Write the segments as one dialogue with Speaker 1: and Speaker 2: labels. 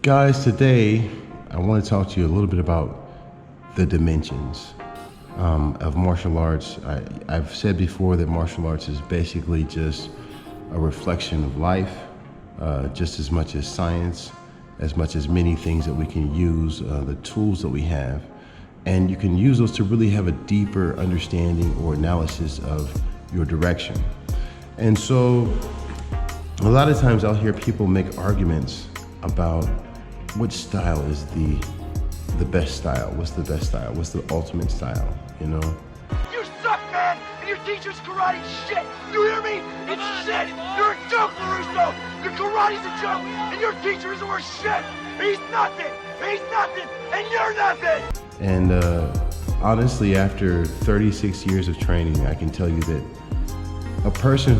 Speaker 1: Guys, today I want to talk to you a little bit about the dimensions of martial arts. I've said before that martial arts is basically just a reflection of life, just as much as science, as much as many things that we can use, the tools that we have. And you can use those to really have a deeper understanding or analysis of your direction. And so a lot of times I'll hear people make arguments about which style is the best style. What's the best style? What's the ultimate style, you know?
Speaker 2: You suck, man! And your teacher's karate shit! You hear me? It's shit! You're a joke, LaRusso! Your karate's a joke, and your teacher is worth shit! He's nothing! He's nothing! And you're nothing!
Speaker 1: And honestly, after 36 years of training, I can tell you that a person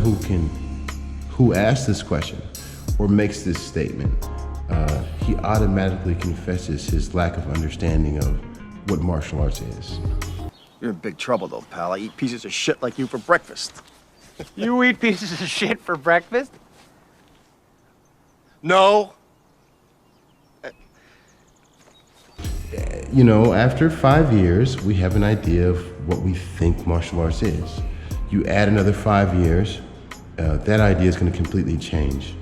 Speaker 1: who asks this question or makes this statement, he automatically confesses his lack of understanding of what martial arts is.
Speaker 3: You're in big trouble though, pal. I eat pieces of shit like you for breakfast.
Speaker 4: You eat pieces of shit for breakfast?
Speaker 3: No.
Speaker 1: You know, after 5 years, we have an idea of what we think martial arts is. You add another 5 years, that idea is going to completely change.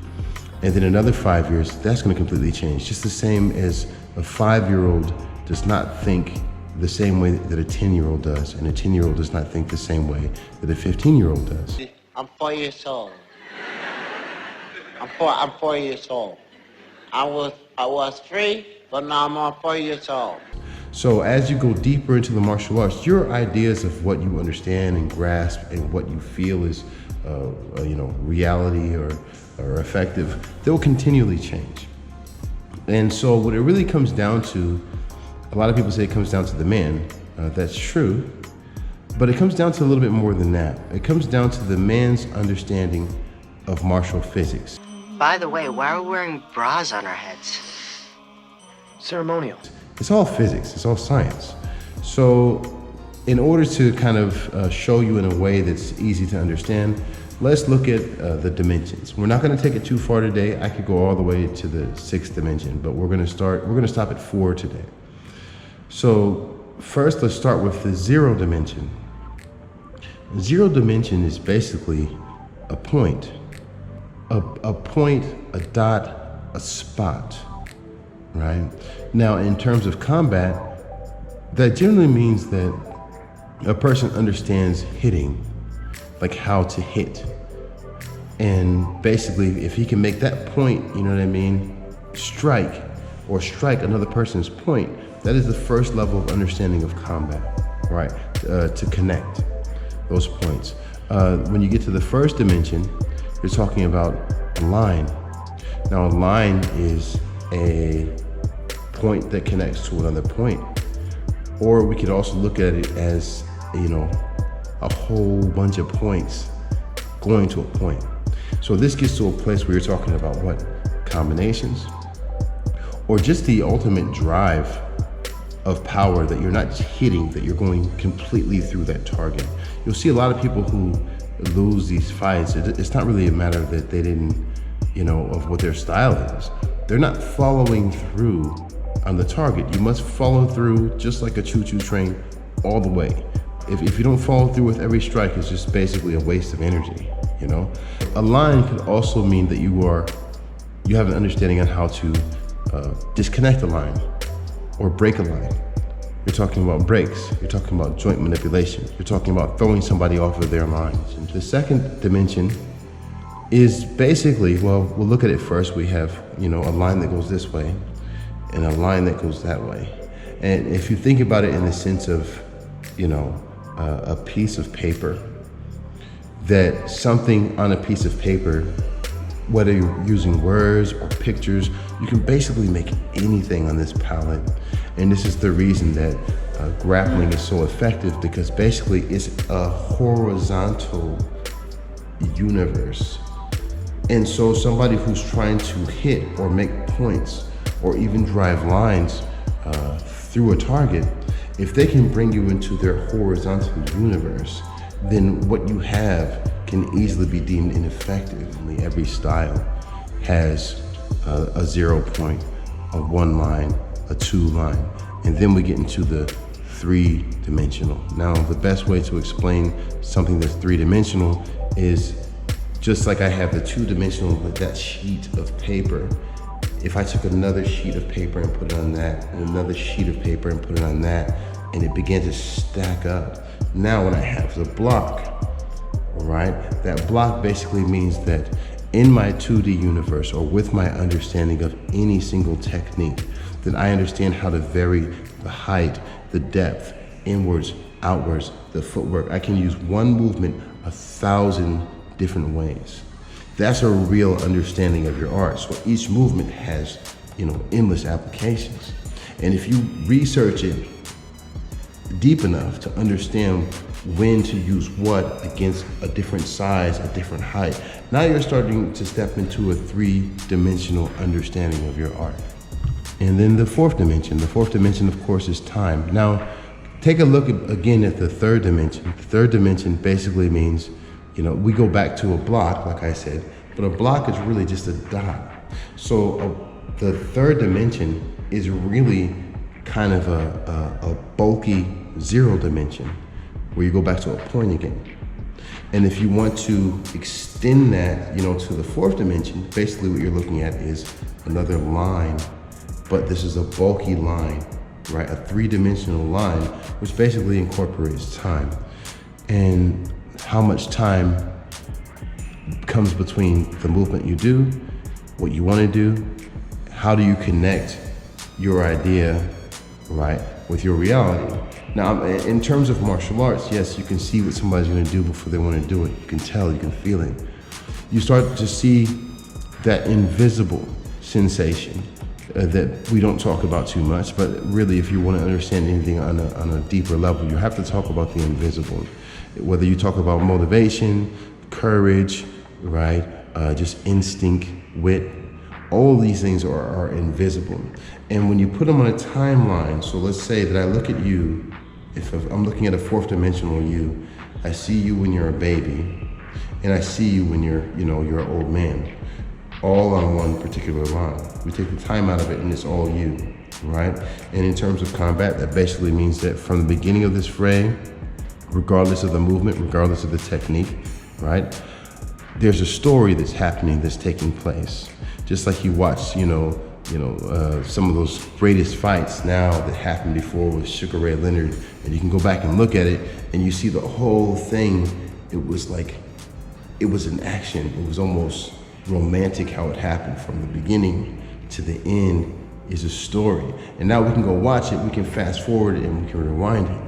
Speaker 1: And then another 5 years, that's going to completely change. Just the same as a 5-year-old does not think the same way that a 10-year-old does, and a 10-year-old does not think the same way that a 15-year-old does.
Speaker 5: I'm 4 years old. I'm 4 years old. I was 3, but now I'm on 4 years old.
Speaker 1: So as you go deeper into the martial arts, your ideas of what you understand and grasp and what you feel is, reality or effective, they'll continually change. And so what it really comes down to, a lot of people say it comes down to the man. That's true, but it comes down to a little bit more than that. It comes down to the man's understanding of martial physics.
Speaker 6: By the way, why are we wearing bras on our heads?
Speaker 4: Ceremonial.
Speaker 1: It's all physics, it's all science. So in order to kind of show you in a way that's easy to understand, let's look at the dimensions. We're not going to take it too far today. I could go all the way to the 6th dimension, but we're going to stop at 4 today. So first, let's start with the 0 dimension. 0 dimension is basically a point, a point, a dot, a spot, right? Now, in terms of combat, that generally means that a person understands hitting, like how to hit. And basically, if he can make that point, you know what I mean, strike another person's point, that is the first level of understanding of combat, right? To connect those points. When you get to the 1st dimension, you're talking about a line. Now, a line is a point that connects to another point. Or we could also look at it as, a whole bunch of points going to a point. So this gets to a place where you're talking about what? Combinations, or just the ultimate drive of power that you're not hitting, that you're going completely through that target. You'll see a lot of people who lose these fights. It's not really a matter that they didn't, of what their style is. They're not following through on the target. You must follow through just like a choo-choo train all the way. If you don't follow through with every strike, it's just basically a waste of energy, A line could also mean that you have an understanding on how to disconnect a line or break a line. You're talking about breaks. You're talking about joint manipulation. You're talking about throwing somebody off of their lines. And the 2nd dimension is basically, well, we'll look at it first. We have, a line that goes this way and a line that goes that way. And if you think about it in the sense of, a piece of paper, that something on a piece of paper, whether you're using words or pictures, you can basically make anything on this palette. And this is the reason that grappling is so effective, because basically it's a horizontal universe. And so somebody who's trying to hit or make points or even drive lines through a target, if they can bring you into their horizontal universe, then what you have can easily be deemed ineffective. Every style has a 0 point a 1 line, a 2 line, and then we get into the 3-dimensional. Now, the best way to explain something that's 3-dimensional is just like I have the 2-dimensional, like that sheet of paper. If I took another sheet of paper and put it on that, and another sheet of paper and put it on that, and it began to stack up. Now when I have the block, right, that block basically means that in my 2D universe, or with my understanding of any single technique, that I understand how to vary the height, the depth, inwards, outwards, the footwork. I can use one movement 1,000 different ways. That's a real understanding of your art. So each movement has, endless applications. And if you research it deep enough to understand when to use what against a different size, a different height, now you're starting to step into a 3-dimensional understanding of your art. And then the 4th dimension. The 4th dimension, of course, is time. Now, take a look again at the 3rd dimension. The 3rd dimension basically means, we go back to a block, like I said, but a block is really just a dot. So the 3rd dimension is really kind of a bulky 0 dimension, where you go back to a point again. And if you want to extend that, to the 4th dimension, basically what you're looking at is another line, but this is a bulky line, right? A 3-dimensional line, which basically incorporates time. And how much time comes between the movement you do, what you want to do, how do you connect your idea, right, with your reality. Now, in terms of martial arts, yes, you can see what somebody's going to do before they want to do it. You can tell, you can feel it. You start to see that invisible sensation that we don't talk about too much, but really, if you want to understand anything on a deeper level, you have to talk about the invisible. Whether you talk about motivation, courage, right, just instinct, wit, all of these things are invisible. And when you put them on a timeline, so let's say that I look at you, if I'm looking at a 4th dimensional you, I see you when you're a baby, and I see you when you're an old man, all on one particular line. We take the time out of it and it's all you, right? And in terms of combat, that basically means that from the beginning of this fray, regardless of the movement, regardless of the technique, right, there's a story that's happening, that's taking place. Just like you watch, some of those greatest fights now that happened before with Sugar Ray Leonard, and you can go back and look at it and you see the whole thing. It was an action. It was almost romantic how it happened. From the beginning to the end is a story. And now we can go watch it, we can fast forward it, and we can rewind it.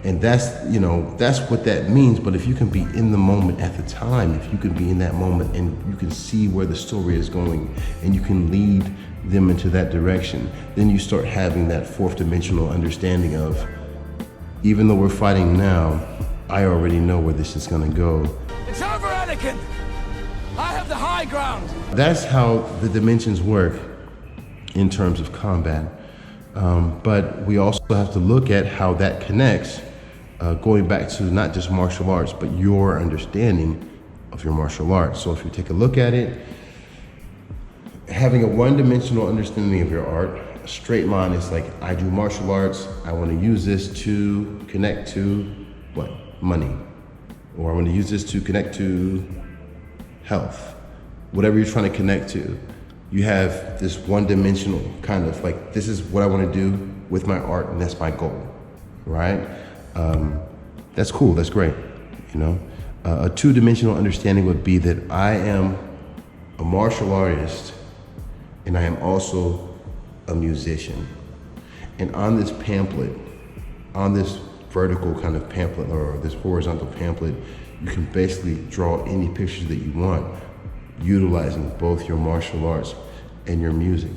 Speaker 1: And that's what that means. But if you can be in the moment at the time, if you can be in that moment and you can see where the story is going and you can lead them into that direction, then you start having that 4th dimensional understanding of, even though we're fighting now, I already know where this is gonna go.
Speaker 2: It's over, Anakin! I have the high ground!
Speaker 1: That's how the dimensions work in terms of combat. But we also have to look at how that connects, going back to not just martial arts, but your understanding of your martial arts. So if you take a look at it, having a 1-dimensional understanding of your art, a straight line is like, I do martial arts, I want to use this to connect to what? Money. Or I want to use this to connect to health. Whatever you're trying to connect to, you have this 1-dimensional kind of like, this is what I want to do with my art, and that's my goal, right? That's cool, that's great, A 2-dimensional understanding would be that I am a martial artist and I am also a musician. And on this pamphlet, on this vertical kind of pamphlet or this horizontal pamphlet, you can basically draw any pictures that you want, utilizing both your martial arts and your music,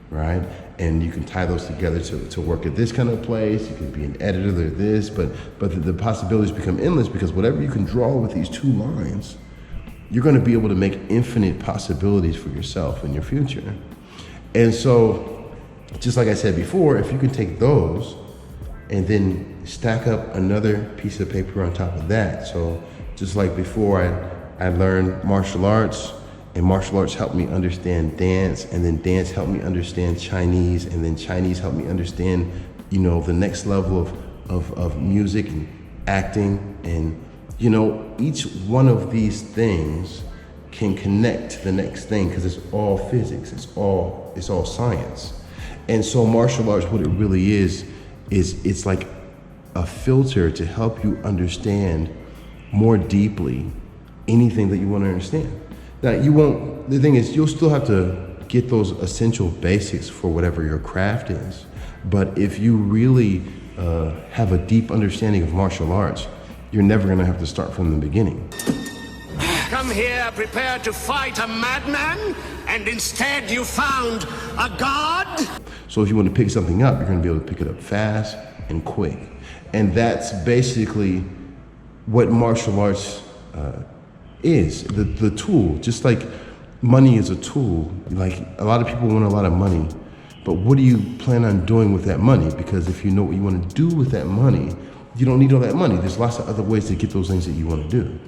Speaker 1: right? And you can tie those together to work at this kind of place. You can be an editor of this, but the possibilities become endless, because whatever you can draw with these 2 lines, you're gonna be able to make infinite possibilities for yourself in your future. And so, just like I said before, if you can take those and then stack up another piece of paper on top of that. So just like before, I learned martial arts, and martial arts helped me understand dance, and then dance helped me understand Chinese, and then Chinese helped me understand, you know, the next level of music and acting. And, you know, each one of these things can connect to the next thing because it's all physics, it's all science. And so martial arts, what it really is it's like a filter to help you understand more deeply anything that you want to understand. Now, the thing is, you'll still have to get those essential basics for whatever your craft is. But if you really have a deep understanding of martial arts, you're never gonna have to start from the beginning.
Speaker 7: Come here prepared to fight a madman, and instead you found a god?
Speaker 1: So if you want to pick something up, you're gonna be able to pick it up fast and quick. And that's basically what martial arts is, the tool. Just like money is a tool. Like, a lot of people want a lot of money, but what do you plan on doing with that money? Because if you know what you want to do with that money, you don't need all that money. There's lots of other ways to get those things that you want to do,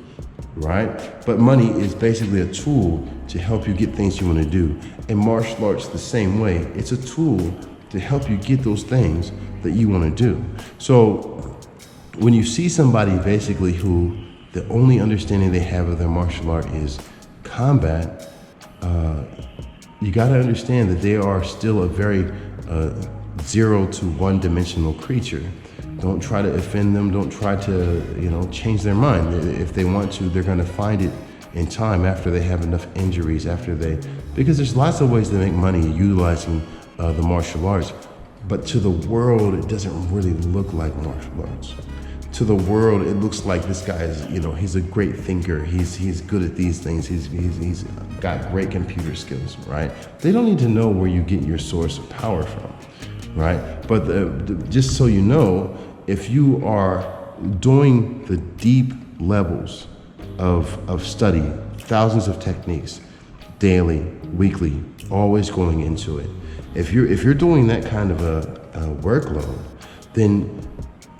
Speaker 1: right? But money is basically a tool to help you get things you want to do. And martial arts the same way. It's a tool to help you get those things that you want to do. So when you see somebody basically who the only understanding they have of their martial art is combat, you got to understand that they are still a very 0 to 1 dimensional creature. Don't try to offend them. Don't try to, change their mind. If they want to, they're going to find it in time after they have enough injuries, because there's lots of ways to make money utilizing the martial arts. But to the world, it doesn't really look like martial arts. To the world, it looks like this guy is, he's a great thinker. He's good at these things. He's got great computer skills, right? They don't need to know where you get your source of power from, right? But just so you know, if you are doing the deep levels of study, thousands of techniques, daily, weekly, always going into it. If you're doing that kind of a workload, then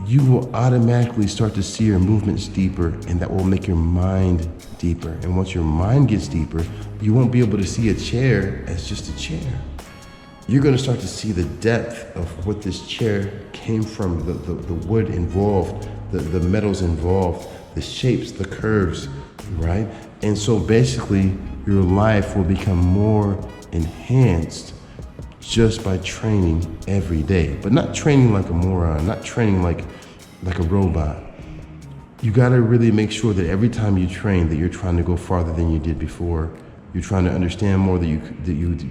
Speaker 1: you will automatically start to see your movements deeper, and that will make your mind deeper. And once your mind gets deeper, you won't be able to see a chair as just a chair. You're going to start to see the depth of what this chair came from, the wood involved, the metals involved, the shapes, the curves, right? And so basically, your life will become more enhanced just by training every day. But not training like a moron, not training like a robot. You gotta really make sure that every time you train that you're trying to go farther than you did before. You're trying to understand more that you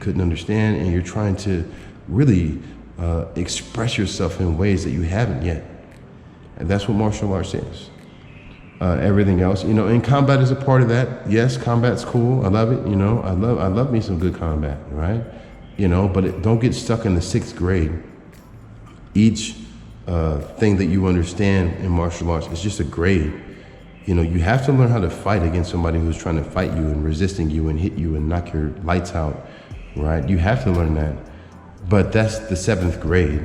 Speaker 1: couldn't understand, and you're trying to really express yourself in ways that you haven't yet. And that's what martial arts is. Everything else, and combat is a part of that. Yes, combat's cool. I love it. I love me some good combat, right? But don't get stuck in the 6th grade. Each thing that you understand in martial arts is just a grade. You have to learn how to fight against somebody who's trying to fight you and resisting you and hit you and knock your lights out, right? You have to learn that. But that's the 7th grade.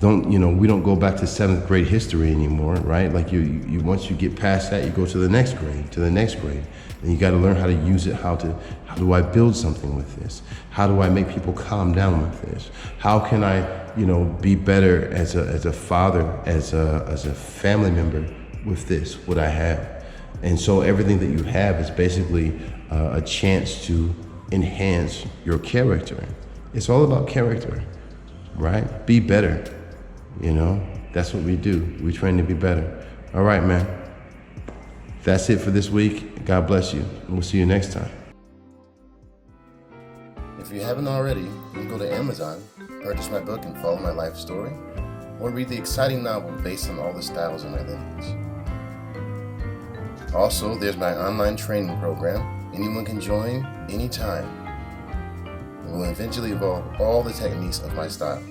Speaker 1: We don't go back to 7th grade history anymore, right? Like you once you get past that, you go to the next grade, and you got to learn how to use it. How do I build something with this? How do I make people calm down with this? How can I, be better as a father, as a family member with this, what I have? And so everything that you have is basically a chance to enhance your character. It's all about character, right? Be better. That's what we do. We train to be better. All right, man. That's it for this week. God bless you. And we'll see you next time.
Speaker 8: If you haven't already, you can go to Amazon, purchase my book and follow my life story, or read the exciting novel based on all the styles in my lineage. Also, there's my online training program. Anyone can join anytime. It will eventually evolve all the techniques of my style.